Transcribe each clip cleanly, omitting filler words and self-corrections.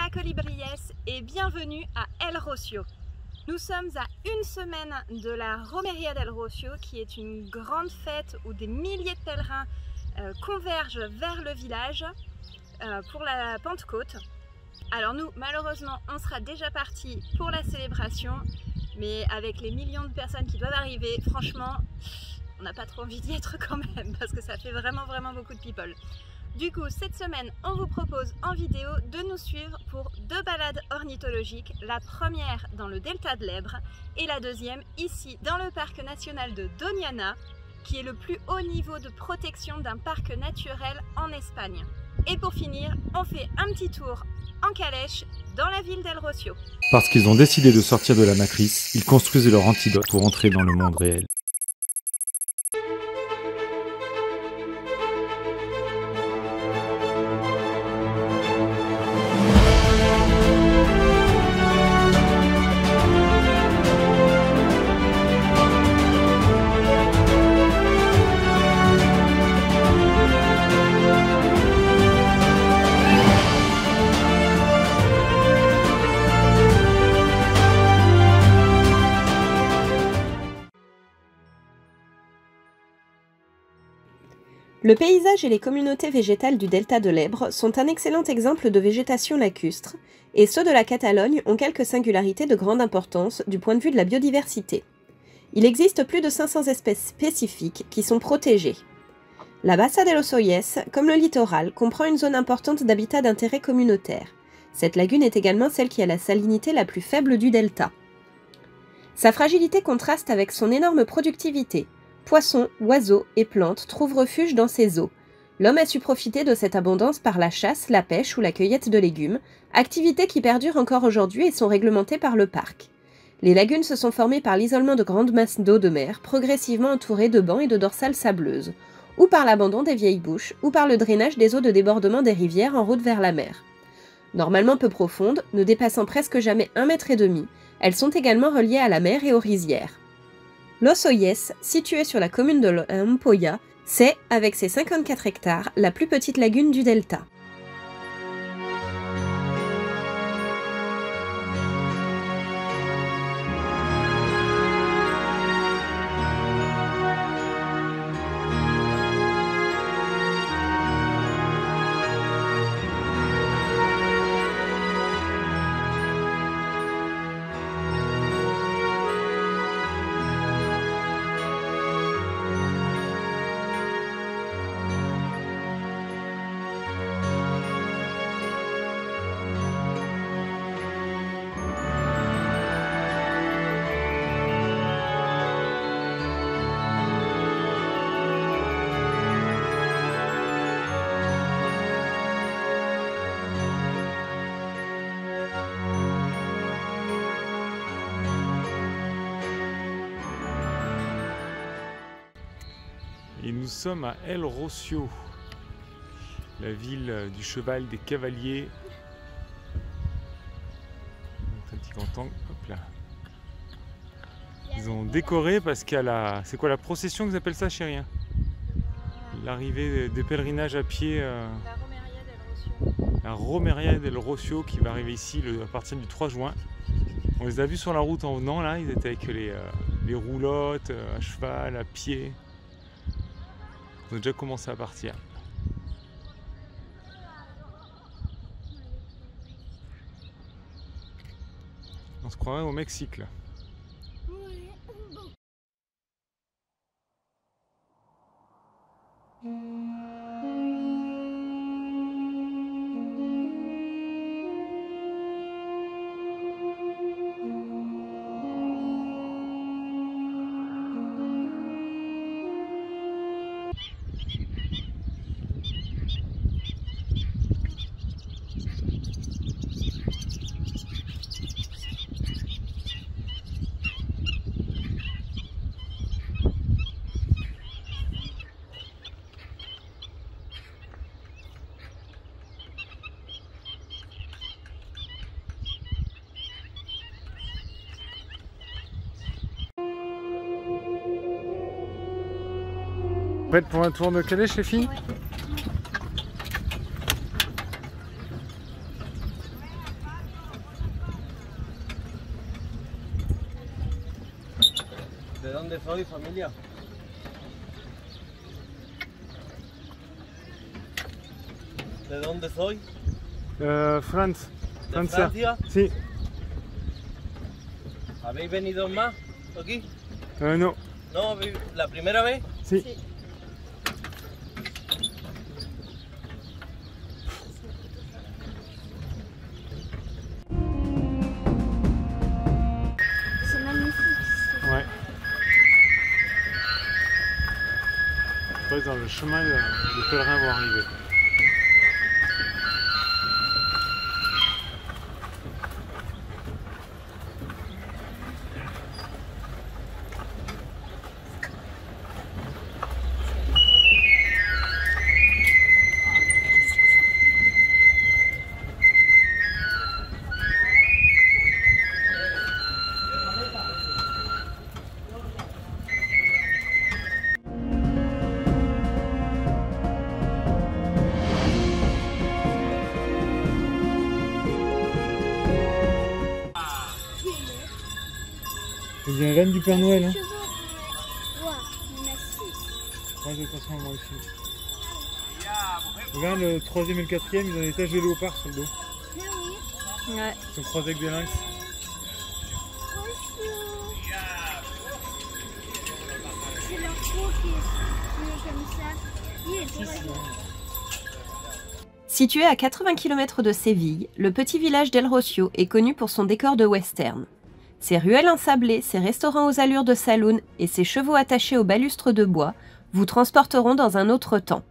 Hola Colibríes et bienvenue à El Rocío. Nous sommes à une semaine de la Romería del Rocío qui est une grande fête où des milliers de pèlerins convergent vers le village pour la Pentecôte. Alors nous, malheureusement, on sera déjà partis pour la célébration, mais avec les millions de personnes qui doivent arriver, franchement, on n'a pas trop envie d'y être quand même parce que ça fait vraiment beaucoup de people. Du coup, cette semaine, on vous propose en vidéo de nous suivre pour deux balades ornithologiques, la première dans le delta de l'Èbre et la deuxième ici dans le parc national de Doñana, qui est le plus haut niveau de protection d'un parc naturel en Espagne. Et pour finir, on fait un petit tour en calèche dans la ville d'El Rocío. Parce qu'ils ont décidé de sortir de la matrice, ils construisent leur antidote pour entrer dans le monde réel. Le paysage et les communautés végétales du delta de l'Èbre sont un excellent exemple de végétation lacustre, et ceux de la Catalogne ont quelques singularités de grande importance du point de vue de la biodiversité. Il existe plus de 500 espèces spécifiques qui sont protégées. La Bassa de los Oyes, comme le littoral, comprend une zone importante d'habitat d'intérêt communautaire. Cette lagune est également celle qui a la salinité la plus faible du delta. Sa fragilité contraste avec son énorme productivité. Poissons, oiseaux et plantes trouvent refuge dans ces eaux. L'homme a su profiter de cette abondance par la chasse, la pêche ou la cueillette de légumes, activités qui perdurent encore aujourd'hui et sont réglementées par le parc. Les lagunes se sont formées par l'isolement de grandes masses d'eau de mer, progressivement entourées de bancs et de dorsales sableuses, ou par l'abandon des vieilles bouches, ou par le drainage des eaux de débordement des rivières en route vers la mer. Normalement peu profondes, ne dépassant presque jamais 1,5 m, elles sont également reliées à la mer et aux rizières. Los Oyes, situé sur la commune de Ampolla, c'est, avec ses 54 hectares, la plus petite lagune du delta. Et nous sommes à El Rocío, la ville du cheval des cavaliers. Un petit canton, hop là. Ils ont décoré parce qu'il y a la... C'est quoi la procession que vous appelez ça, chérie? L'arrivée des pèlerinages à pied. La Romería del Rocío qui va arriver ici à partir du 3 juin. On les a vus sur la route en venant là, ils étaient avec les roulottes, à cheval, à pied. Ils ont déjà commencé à partir. On se croirait au Mexique là. Prête pour un tour de calèche les filles? Ouais. dónde soy, familia? ¿De dónde soy? France. ¿De Francia. Francia? Si. ¿Habéis venido más aquí? No. ¿No? ¿La primera vez? Si. Si. C'est magnifique. Ouais. Je passe dans le chemin, les pèlerins vont arriver. Il y a une reine du Père Noël. Hein. Ouais, il y en a 6. Ouais, attention, moi aussi. Regarde, le 3e et le 4e, ils ont des taches de léopard sur le dos. Ah oui. Ouais. Ils sont croisés avec des lynx. C'est leur peau qui est comme ça. Il est trop beau. Situé à 80 km de Séville, le petit village d'El Rocío est connu pour son décor de western. Ses ruelles ensablées, ses restaurants aux allures de saloon et ses chevaux attachés aux balustres de bois vous transporteront dans un autre temps.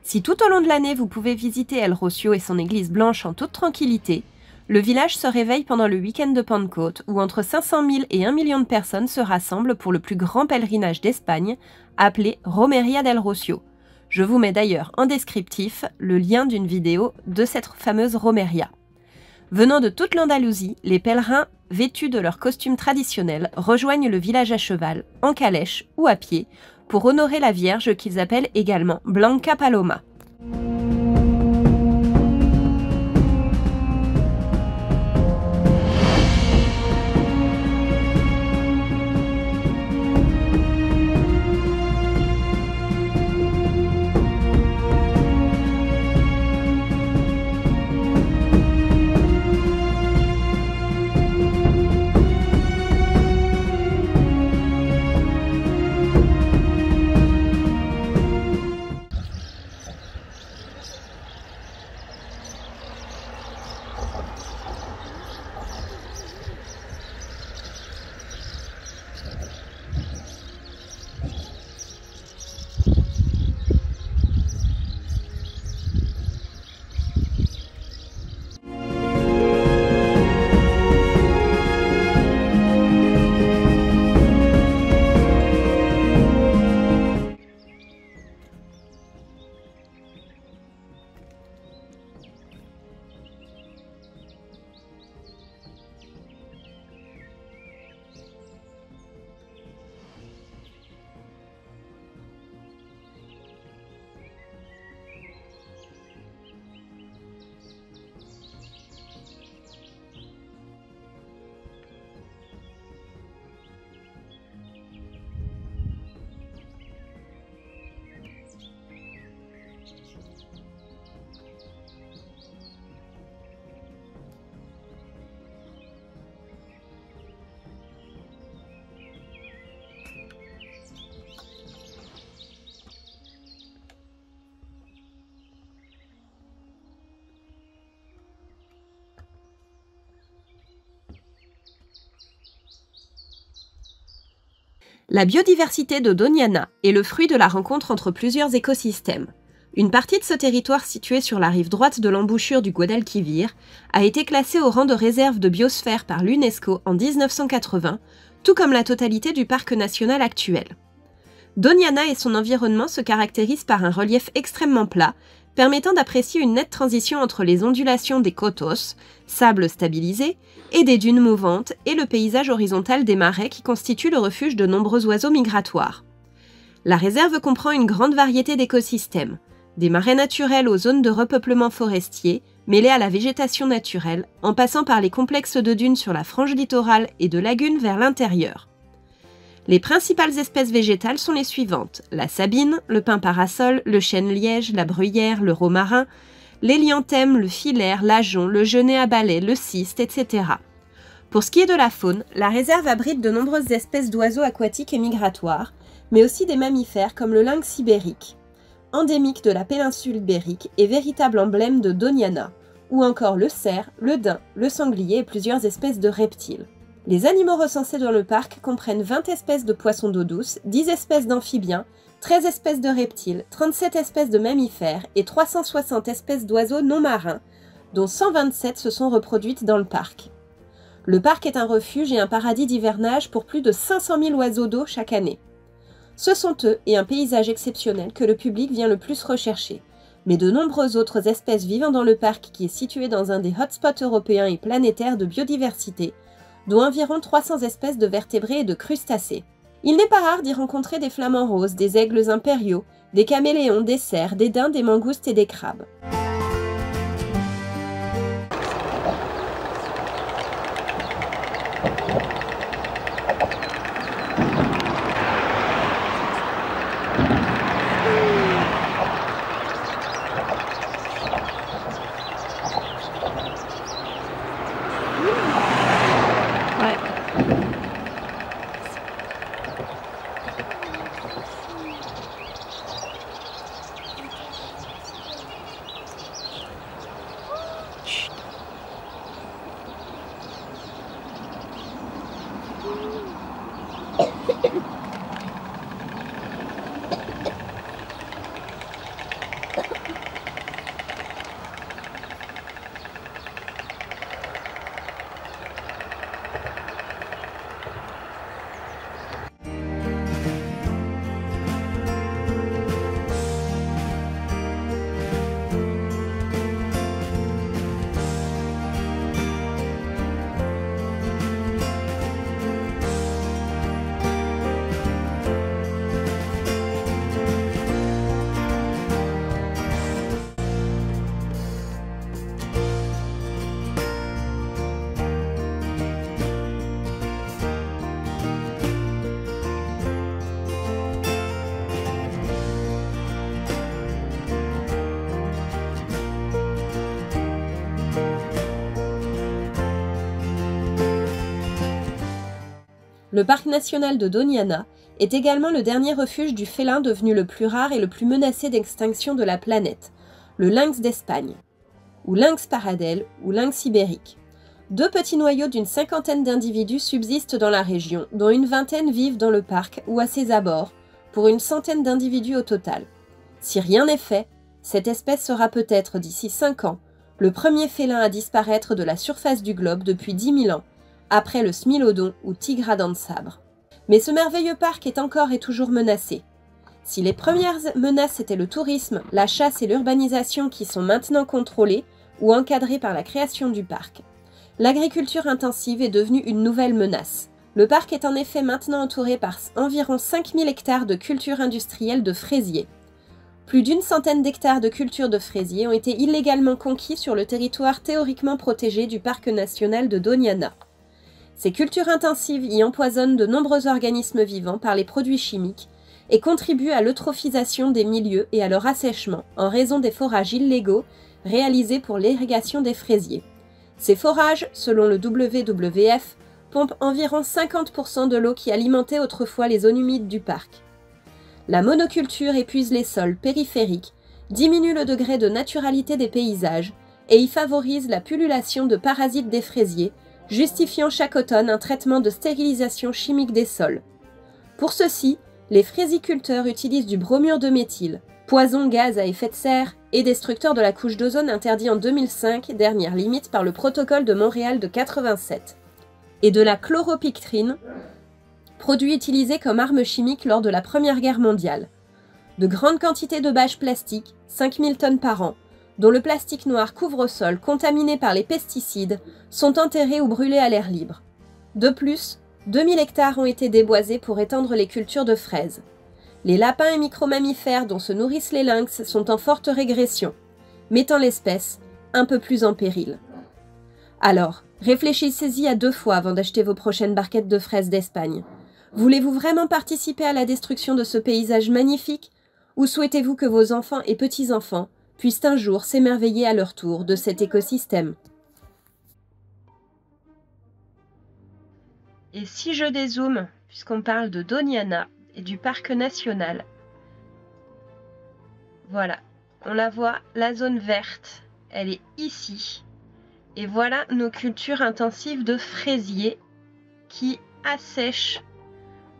Si tout au long de l'année vous pouvez visiter El Rocío et son église blanche en toute tranquillité, le village se réveille pendant le week-end de Pentecôte où entre 500 000 et 1 million de personnes se rassemblent pour le plus grand pèlerinage d'Espagne, appelé Romería del Rocío. Je vous mets d'ailleurs en descriptif le lien d'une vidéo de cette fameuse Romería. Venant de toute l'Andalousie, les pèlerins, vêtus de leurs costumes traditionnels, rejoignent le village à cheval, en calèche ou à pied, pour honorer la Vierge qu'ils appellent également Blanca Paloma. La biodiversité de Doñana est le fruit de la rencontre entre plusieurs écosystèmes. Une partie de ce territoire situé sur la rive droite de l'embouchure du Guadalquivir a été classée au rang de réserve de biosphère par l'UNESCO en 1980, tout comme la totalité du parc national actuel. Doñana et son environnement se caractérisent par un relief extrêmement plat, permettant d'apprécier une nette transition entre les ondulations des cotos, sable stabilisé, et des dunes mouvantes et le paysage horizontal des marais qui constituent le refuge de nombreux oiseaux migratoires. La réserve comprend une grande variété d'écosystèmes, des marais naturels aux zones de repeuplement forestier, mêlés à la végétation naturelle, en passant par les complexes de dunes sur la frange littorale et de lagunes vers l'intérieur. Les principales espèces végétales sont les suivantes: la sabine, le pin parasol, le chêne-liège, la bruyère, le romarin, l'hélianthème, le filaire, l'ajonc, le genêt à balai, le cyste, etc. Pour ce qui est de la faune, la réserve abrite de nombreuses espèces d'oiseaux aquatiques et migratoires, mais aussi des mammifères comme le lynx ibérique, endémique de la péninsule ibérique et véritable emblème de Doñana, ou encore le cerf, le daim, le sanglier et plusieurs espèces de reptiles. Les animaux recensés dans le parc comprennent 20 espèces de poissons d'eau douce, 10 espèces d'amphibiens, 13 espèces de reptiles, 37 espèces de mammifères et 360 espèces d'oiseaux non marins, dont 127 se sont reproduites dans le parc. Le parc est un refuge et un paradis d'hivernage pour plus de 500 000 oiseaux d'eau chaque année. Ce sont eux et un paysage exceptionnel que le public vient le plus rechercher, mais de nombreuses autres espèces vivant dans le parc qui est situé dans un des hotspots européens et planétaires de biodiversité, dont environ 300 espèces de vertébrés et de crustacés. Il n'est pas rare d'y rencontrer des flamants roses, des aigles impériaux, des caméléons, des cerfs, des daims, des mangoustes et des crabes. Le parc national de Doñana est également le dernier refuge du félin devenu le plus rare et le plus menacé d'extinction de la planète, le lynx d'Espagne, ou lynx paradelle, ou lynx ibérique. 2 petits noyaux d'une 50aine d'individus subsistent dans la région, dont une vingtaine vivent dans le parc ou à ses abords, pour une centaine d'individus au total. Si rien n'est fait, cette espèce sera peut-être, d'ici 5 ans, le premier félin à disparaître de la surface du globe depuis 10 000 ans, après le smilodon ou tigre à dents de sabre. Mais ce merveilleux parc est encore et toujours menacé. Si les premières menaces étaient le tourisme, la chasse et l'urbanisation qui sont maintenant contrôlées ou encadrées par la création du parc, l'agriculture intensive est devenue une nouvelle menace. Le parc est en effet maintenant entouré par environ 5000 hectares de cultures industrielles de fraisiers. Plus d'une centaine d'hectares de cultures de fraisiers ont été illégalement conquis sur le territoire théoriquement protégé du parc national de Doñana. Ces cultures intensives y empoisonnent de nombreux organismes vivants par les produits chimiques et contribuent à l'eutrophisation des milieux et à leur assèchement en raison des forages illégaux réalisés pour l'irrigation des fraisiers. Ces forages, selon le WWF, pompent environ 50% de l'eau qui alimentait autrefois les zones humides du parc. La monoculture épuise les sols périphériques, diminue le degré de naturalité des paysages et y favorise la pullulation de parasites des fraisiers, justifiant chaque automne un traitement de stérilisation chimique des sols. Pour ceci, les fraisiculteurs utilisent du bromure de méthyle, poison gaz à effet de serre et destructeur de la couche d'ozone interdit en 2005, dernière limite par le protocole de Montréal de 87, et de la chloropictrine, produit utilisé comme arme chimique lors de la Première Guerre mondiale. De grandes quantités de bâches plastiques, 5000 tonnes par an, dont le plastique noir couvre-sol contaminé par les pesticides, sont enterrés ou brûlés à l'air libre. De plus, 2000 hectares ont été déboisés pour étendre les cultures de fraises. Les lapins et micro-mammifères dont se nourrissent les lynx sont en forte régression, mettant l'espèce un peu plus en péril. Alors, réfléchissez-y à 2 fois avant d'acheter vos prochaines barquettes de fraises d'Espagne. Voulez-vous vraiment participer à la destruction de ce paysage magnifique? Ou souhaitez-vous que vos enfants et petits-enfants puissent un jour s'émerveiller à leur tour de cet écosystème? Et si je dézoome, puisqu'on parle de Doñana et du parc national, voilà, on la voit, la zone verte, elle est ici. Et voilà nos cultures intensives de fraisiers qui assèchent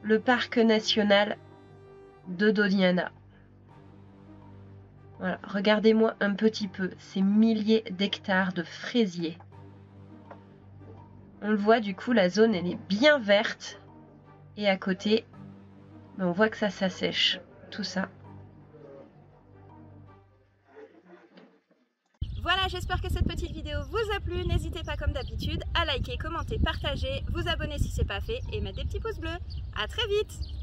le parc national de Doñana. Voilà, regardez-moi un petit peu ces milliers d'hectares de fraisiers. On le voit, du coup, la zone elle est bien verte. Et à côté, on voit que ça s'assèche, tout ça. Voilà, j'espère que cette petite vidéo vous a plu. N'hésitez pas comme d'habitude à liker, commenter, partager, vous abonner si ce n'est pas fait et mettre des petits pouces bleus. À très vite!